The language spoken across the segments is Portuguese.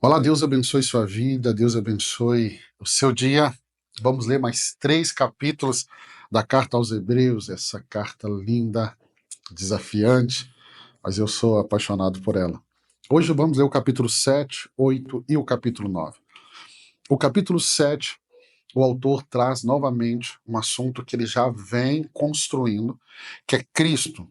Olá, Deus abençoe sua vida, Deus abençoe o seu dia. Vamos ler mais 3 capítulos da carta aos Hebreus, essa carta linda, desafiante, mas eu sou apaixonado por ela. Hoje vamos ler o capítulo 7, 8 e o capítulo 9. O capítulo 7, o autor traz novamente um assunto que ele já vem construindo, que é Cristo,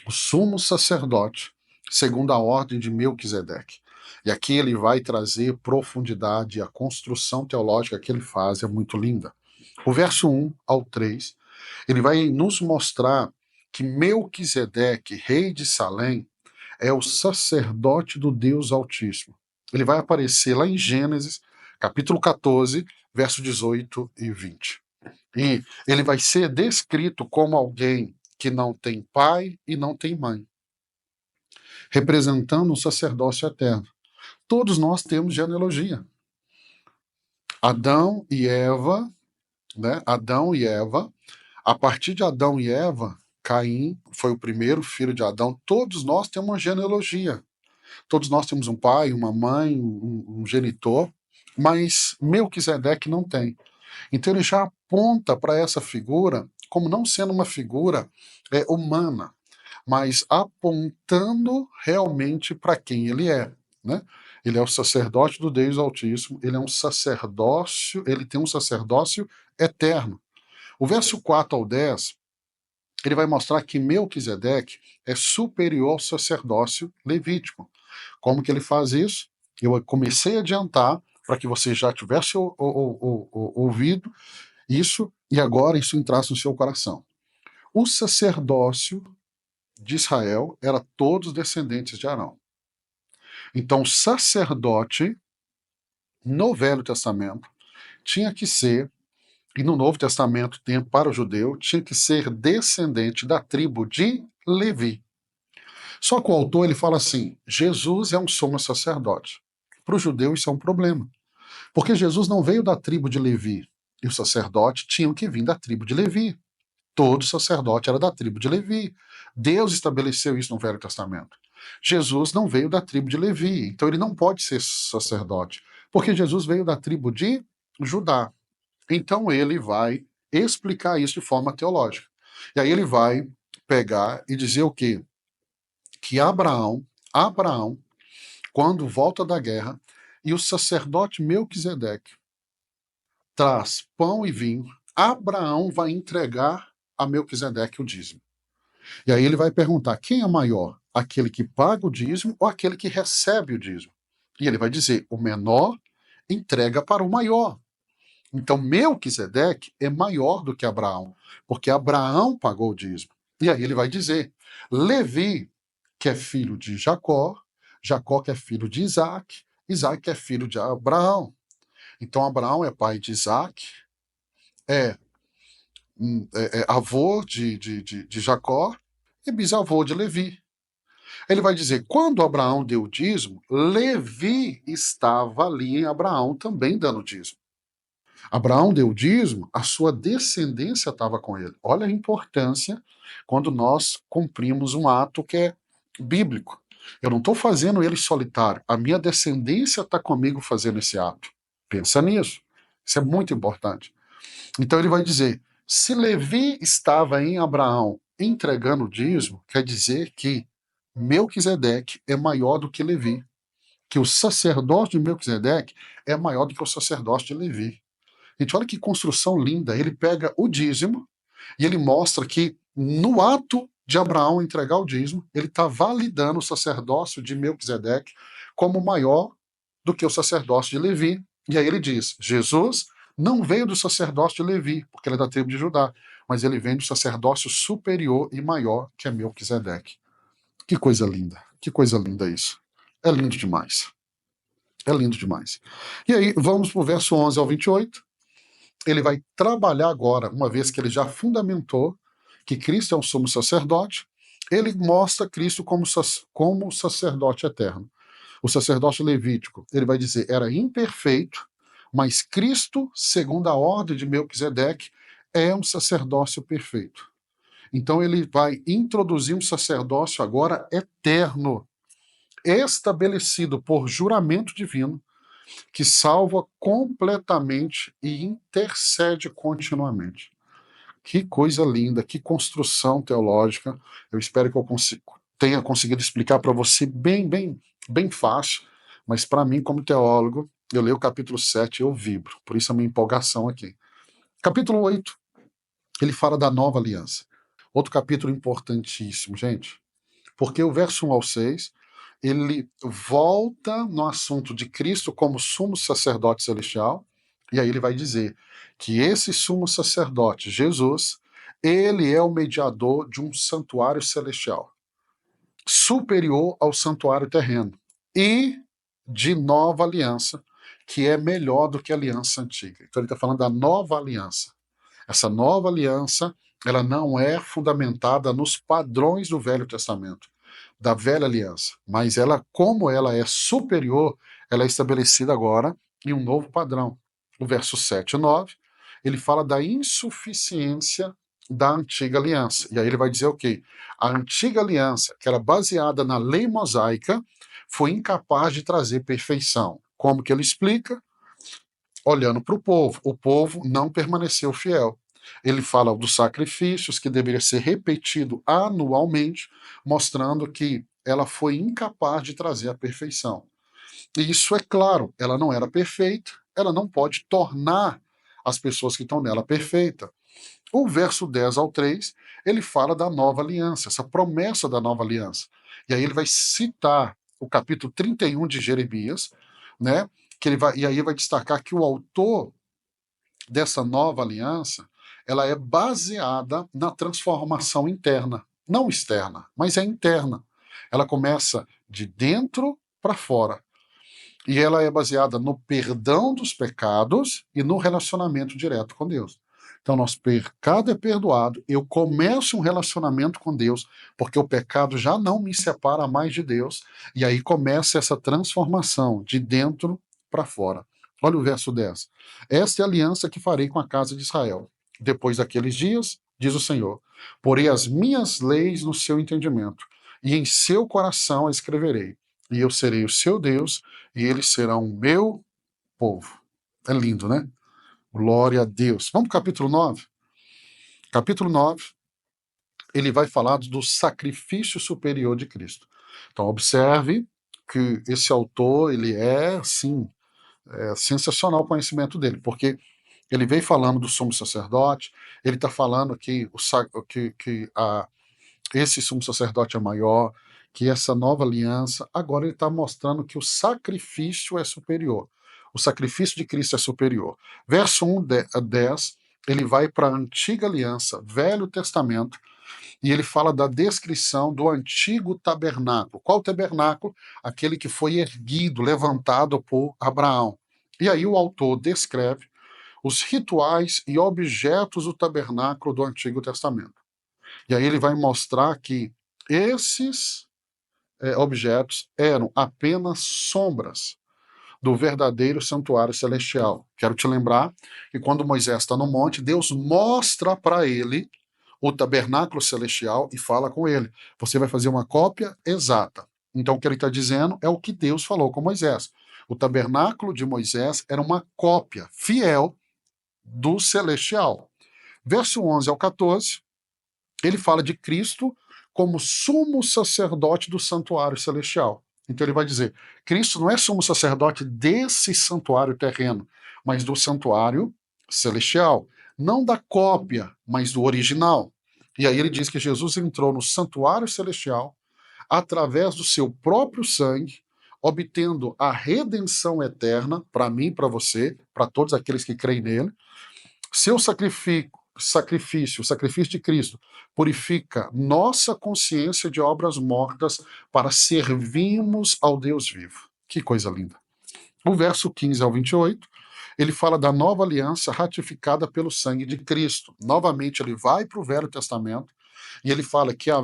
o sumo sacerdote, segundo a ordem de Melquisedeque. E aqui ele vai trazer profundidade, a construção teológica que ele faz é muito linda. O verso 1 ao 3, ele vai nos mostrar que Melquisedeque, rei de Salém, é o sacerdote do Deus Altíssimo. Ele vai aparecer lá em Gênesis, capítulo 14, verso 18 e 20. E ele vai ser descrito como alguém que não tem pai e não tem mãe, representando um sacerdócio eterno. Todos nós temos genealogia. Adão e Eva, né? Adão e Eva. A partir de Adão e Eva, Caim foi o primeiro filho de Adão. Todos nós temos uma genealogia. Todos nós temos um pai, uma mãe, um genitor, mas Melquisedeque não tem. Então ele já aponta para essa figura como não sendo uma figura humana, mas apontando realmente para quem ele é, né? Ele é o sacerdote do Deus Altíssimo, ele é um sacerdócio, ele tem um sacerdócio eterno. O verso 4 ao 10, ele vai mostrar que Melquisedeque é superior ao sacerdócio levítico. Como que ele faz isso? Eu comecei a adiantar para que você já tivesse ouvido isso e agora isso entrasse no seu coração. O sacerdócio de Israel era todos descendentes de Arão. Então, sacerdote no Velho Testamento tinha que ser, e no Novo Testamento, tempo para o judeu, tinha que ser descendente da tribo de Levi. Só que o autor ele fala assim: Jesus é um sumo sacerdote. Para o judeu, isso é um problema, porque Jesus não veio da tribo de Levi, e os sacerdotes tinham que vir da tribo de Levi. Todo sacerdote era da tribo de Levi. Deus estabeleceu isso no Velho Testamento. Jesus não veio da tribo de Levi, então ele não pode ser sacerdote, porque Jesus veio da tribo de Judá. Então ele vai explicar isso de forma teológica. E aí ele vai pegar e dizer o quê? Que Abraão, quando volta da guerra, e o sacerdote Melquisedeque traz pão e vinho, Abraão vai entregar a Melquisedeque o dízimo. E aí ele vai perguntar: quem é maior? Aquele que paga o dízimo ou aquele que recebe o dízimo? E ele vai dizer: o menor entrega para o maior. Então Melquisedeque é maior do que Abraão, porque Abraão pagou o dízimo. E aí ele vai dizer: Levi, que é filho de Jacó, Jacó que é filho de Isaac, Isaac que é filho de Abraão. Então Abraão é pai de Isaac, é, avô de Jacó e bisavô de Levi. Ele vai dizer: quando Abraão deu o dízimo, Levi estava ali em Abraão também dando dízimo. Abraão deu o dízimo, a sua descendência estava com ele. Olha a importância quando nós cumprimos um ato que é bíblico. Eu não estou fazendo ele solitário, a minha descendência está comigo fazendo esse ato. Pensa nisso. Isso é muito importante. Então ele vai dizer: se Levi estava em Abraão entregando o dízimo, quer dizer que Melquisedeque é maior do que Levi, que o sacerdócio de Melquisedeque é maior do que o sacerdócio de Levi. Gente, olha que construção linda. Ele pega o dízimo e ele mostra que no ato de Abraão entregar o dízimo, ele está validando o sacerdócio de Melquisedeque como maior do que o sacerdócio de Levi. E aí ele diz: Jesus não veio do sacerdócio de Levi, porque ele é da tribo de Judá, mas ele vem do sacerdócio superior e maior, que é Melquisedeque. Que coisa linda isso. É lindo demais. É lindo demais. E aí, vamos para o verso 11 ao 28. Ele vai trabalhar agora, uma vez que ele já fundamentou que Cristo é um sumo sacerdote, ele mostra Cristo como sacerdote eterno. O sacerdote levítico, ele vai dizer, era imperfeito, mas Cristo, segundo a ordem de Melquisedeque, é um sacerdócio perfeito. Então ele vai introduzir um sacerdócio agora eterno. estabelecido por juramento divino, que salva completamente e intercede continuamente. Que coisa linda, que construção teológica. Eu espero que eu tenha conseguido explicar para você bem fácil, mas para mim, como teólogo, eu leio o capítulo 7 e eu vibro, por isso a minha empolgação aqui. Capítulo 8, ele fala da nova aliança. Outro capítulo importantíssimo, gente, porque o verso 1 ao 6, ele volta no assunto de Cristo como sumo sacerdote celestial, e aí ele vai dizer que esse sumo sacerdote, Jesus, ele é o mediador de um santuário celestial, superior ao santuário terreno, e de nova aliança, que é melhor do que a aliança antiga. Então ele está falando da nova aliança. Essa nova aliança, ela não é fundamentada nos padrões do Velho Testamento, da velha aliança, mas ela, como ela é superior, ela é estabelecida agora em um novo padrão. O verso 7 e 9, ele fala da insuficiência da antiga aliança. E aí ele vai dizer o quê? A antiga aliança, que era baseada na lei mosaica, foi incapaz de trazer perfeição. Como que ele explica? Olhando para o povo não permaneceu fiel. Ele fala dos sacrifícios que deveria ser repetido anualmente, mostrando que ela foi incapaz de trazer a perfeição. E isso é claro, ela não era perfeita, ela não pode tornar as pessoas que estão nela perfeita. O verso 10 ao 3, ele fala da nova aliança, essa promessa da nova aliança. E aí ele vai citar o capítulo 31 de Jeremias, né? E aí vai destacar que o autor dessa nova aliança, ela é baseada na transformação interna, não externa, mas é interna. Ela começa de dentro para fora. E ela é baseada no perdão dos pecados e no relacionamento direto com Deus. Então, nosso pecado é perdoado, eu começo um relacionamento com Deus, porque o pecado já não me separa mais de Deus, e aí começa essa transformação de dentro para fora. Olha o verso 10. Esta é a aliança que farei com a casa de Israel. Depois daqueles dias, diz o Senhor, porei as minhas leis no seu entendimento, e em seu coração a escreverei, e eu serei o seu Deus, e eles serão o meu povo. É lindo, né? Glória a Deus. Vamos para o capítulo 9? Capítulo 9, ele vai falar do sacrifício superior de Cristo. Então, observe que esse autor, ele é, assim, sensacional o conhecimento dele, porque ele vem falando do sumo sacerdote, ele está falando que esse sumo sacerdote é maior, que essa nova aliança, agora ele está mostrando que o sacrifício é superior. O sacrifício de Cristo é superior. Verso 1 a 10, ele vai para a antiga aliança, Velho Testamento, e ele fala da descrição do antigo tabernáculo. Qual tabernáculo? Aquele que foi erguido, levantado por Abraão. E aí o autor descreve os rituais e objetos do tabernáculo do Antigo Testamento. E aí ele vai mostrar que esses objetos eram apenas sombras do verdadeiro santuário celestial. Quero te lembrar que quando Moisés está no monte, Deus mostra para ele o tabernáculo celestial e fala com ele. Você vai fazer uma cópia exata. Então o que ele está dizendo é o que Deus falou com Moisés. O tabernáculo de Moisés era uma cópia fiel do celestial. Verso 11 ao 14, ele fala de Cristo como sumo sacerdote do santuário celestial. Então ele vai dizer, Cristo não é sumo sacerdote desse santuário terreno, mas do santuário celestial. Não da cópia, mas do original. E aí ele diz que Jesus entrou no santuário celestial através do seu próprio sangue, obtendo a redenção eterna para mim e para você, para todos aqueles que creem nele. Seu sacrifício, o sacrifício de Cristo, purifica nossa consciência de obras mortas para servirmos ao Deus vivo. Que coisa linda. O verso 15 ao 28, ele fala da nova aliança ratificada pelo sangue de Cristo. Novamente, ele vai para o Velho Testamento e ele fala que a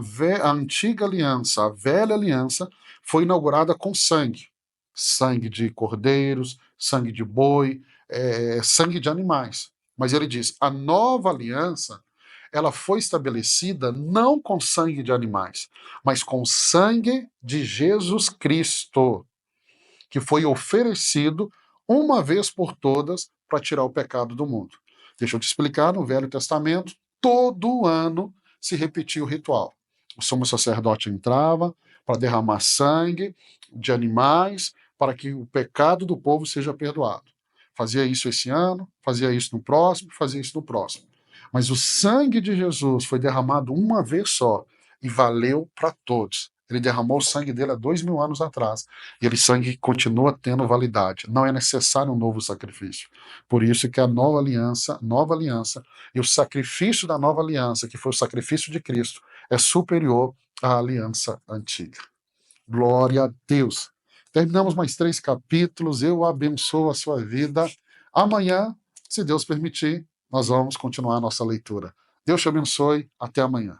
antiga aliança, a velha aliança, foi inaugurada com sangue. Sangue de cordeiros, sangue de boi, sangue de animais. Mas ele diz, a nova aliança, ela foi estabelecida não com sangue de animais, mas com sangue de Jesus Cristo, que foi oferecido uma vez por todas para tirar o pecado do mundo. Deixa eu te explicar, no Velho Testamento, todo ano se repetia o ritual. O sumo sacerdote entrava para derramar sangue de animais para que o pecado do povo seja perdoado. Fazia isso esse ano, fazia isso no próximo, fazia isso no próximo. Mas o sangue de Jesus foi derramado uma vez só e valeu para todos. Ele derramou o sangue dele há 2000 anos atrás. E aquele sangue continua tendo validade. Não é necessário um novo sacrifício. Por isso que a nova aliança e o sacrifício da nova aliança, que foi o sacrifício de Cristo, é superior à aliança antiga. Glória a Deus. Terminamos mais 3 capítulos. Eu abençoo a sua vida. Amanhã, se Deus permitir, nós vamos continuar a nossa leitura. Deus te abençoe. Até amanhã.